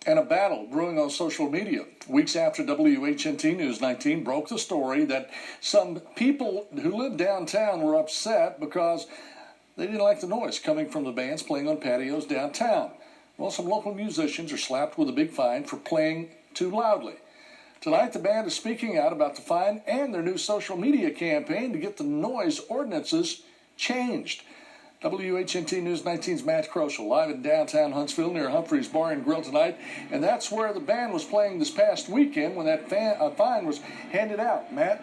and a battle brewing on social media. Weeks after WHNT News 19 broke the story that some people who live downtown were upset because they didn't like the noise coming from the bands playing on patios downtown. Well, some local musicians are slapped with a big fine for playing too loudly. Tonight, the band is speaking out about the fine and their new social media campaign to get the noise ordinances changed. WHNT News 19's Matt Kroschel live in downtown Huntsville near Humphreys Bar and Grill tonight, and that's where the band was playing this past weekend when that fine was handed out. Matt?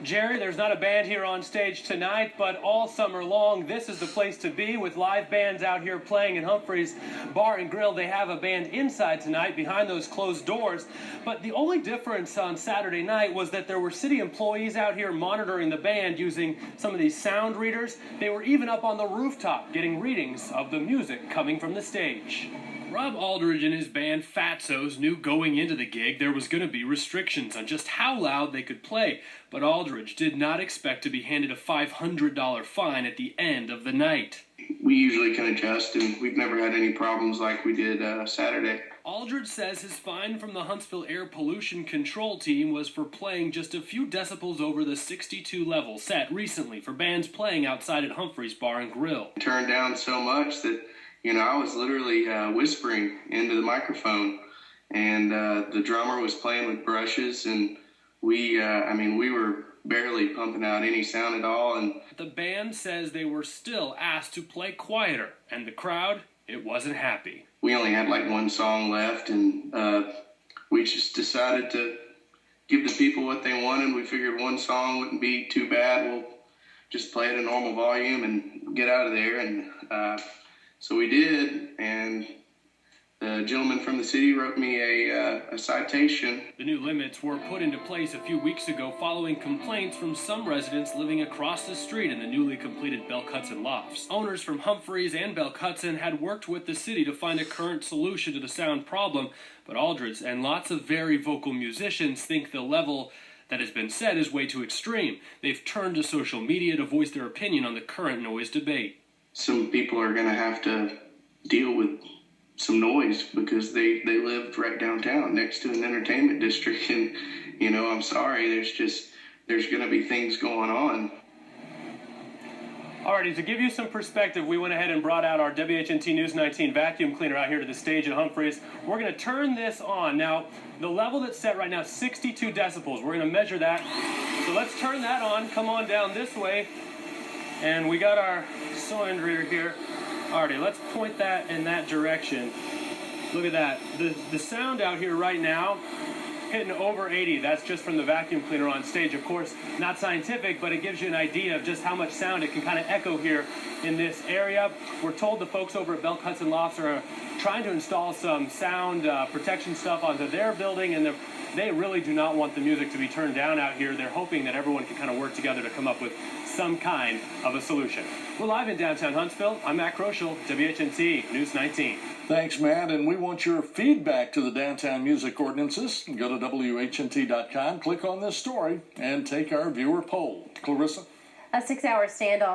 Jerry, there's not a band here on stage tonight, but all summer long, this is the place to be with live bands out here playing in Humphreys Bar and Grill. They have a band inside tonight behind those closed doors, but the only difference on Saturday night was that there were city employees out here monitoring the band using some of these sound readers. They were even up on the rooftop getting readings of the music coming from the stage. Rob Aldridge and his band Fatsos knew going into the gig there was going to be restrictions on just how loud they could play, but Aldridge did not expect to be handed a $500 fine at the end of the night. We usually can adjust, and we've never had any problems like we did Saturday. Aldridge says his fine from the Huntsville Air Pollution Control Team was for playing just a few decibels over the 62 level set recently for bands playing outside at Humphreys Bar and Grill. Turned down so much that I was literally whispering into the microphone, and the drummer was playing with brushes, and we were barely pumping out any sound at all. And the band says they were still asked to play quieter, and the crowd, it wasn't happy. We only had like one song left, and we just decided to give the people what they wanted. We figured one song wouldn't be too bad. We'll just play at a normal volume and get out of there, and so we did, and the gentleman from the city wrote me a citation. The new limits were put into place a few weeks ago following complaints from some residents living across the street in the newly completed Belk Hudson Lofts. Owners from Humphreys and Belk Hudson had worked with the city to find a current solution to the sound problem, but Aldridge and lots of very vocal musicians think the level that has been set is way too extreme. They've turned to social media to voice their opinion on the current noise debate. Some people are going to have to deal with some noise because they lived right downtown next to an entertainment district, and I'm sorry, there's going to be things going on. Alrighty, to give you some perspective, we went ahead and brought out our WHNT News 19 vacuum cleaner out here to the stage at Humphreys. We're going to turn this on. Now, the level that's set right now is 62 decibels. We're going to measure that. So let's turn that on. Come on down this way. And we got our cylinder reader here. Alrighty, let's point that in that direction. Look at that. The sound out here right now, hitting over 80. That's just from the vacuum cleaner on stage. Of course, not scientific, but it gives you an idea of just how much sound it can kind of echo here in this area. We're told the folks over at Belk Hudson Lofts are trying to install some sound protection stuff onto their building, and they really do not want the music to be turned down out here. They're hoping that everyone can kind of work together to come up with some kind of a solution. We're live in downtown Huntsville. I'm Matt Kroschel, WHNT News 19. Thanks, Matt, and we want your feedback to the downtown music ordinances. Go to WHNT.com, click on this story, and take our viewer poll. Clarissa? A 6-hour standoff